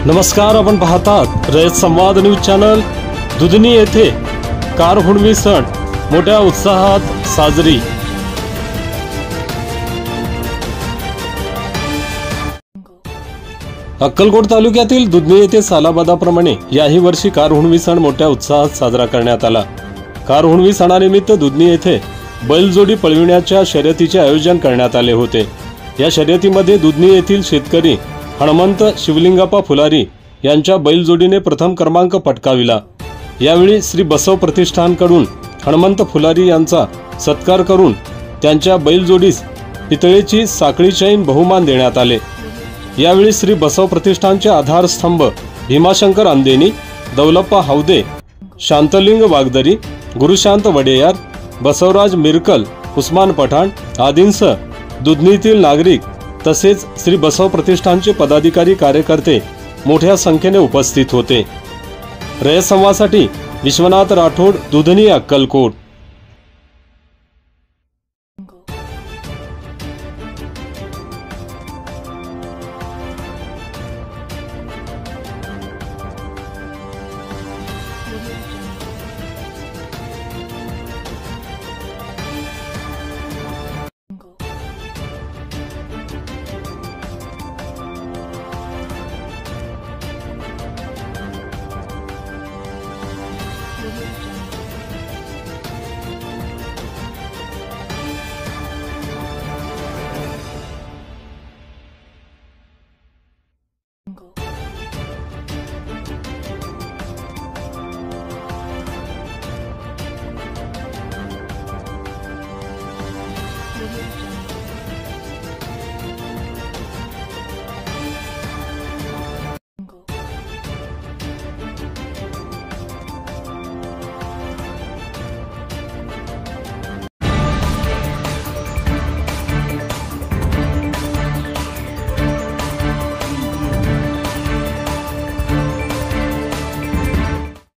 नमस्कार, आपण पाहतात रयत संवाद न्यूज चॅनल। दुधनी येथे कार हुंडवी सण मोठ्या उत्साहात साजरी। अक्कलकोट तालुक्यातील दुधनी येथे सालाबादाप्रमाणे याही वर्षी कार हुंडवी सण मोठ्या उत्साहात साजरा करण्यात आला। कार हुंडवी सणानिमित्त दुधनी येथे बैलजोडी पळविण्याच्या शर्यतीचे आयोजन करण्यात आले होते। या शर्यतीमध्ये दुधनी येथील शेतकरी हनुमंत शिवलिंगप्पा फुलारी यांच्या बैलजोडीने प्रथम क्रमांक पटकाविला। यावेळी श्री बसव प्रतिष्ठानकडून हनुमंत फुलारी यांचा सत्कार करून त्यांच्या बैलजोडीस पितळेची साखळी चैन बहुमान देण्यात आले। यावेळी श्री बसव प्रतिष्ठानचे आधारस्तंभ भीमाशंकर अंदेनी, दौलप्पा हावदे, शांतलिंग वागदरी, गुरुशांत वडेयार, बसवराज मिरकल, उस्मान पठाण आदींसह दुधनीतील नागरिक तसेच श्री बसव प्रतिष्ठानचे पदाधिकारी कार्यकर्ते मोठ्या संख्येने उपस्थित होते। रयत संवादसाठी विश्वनाथ राठोड, दुधनी, अक्कलकोट। Thank you.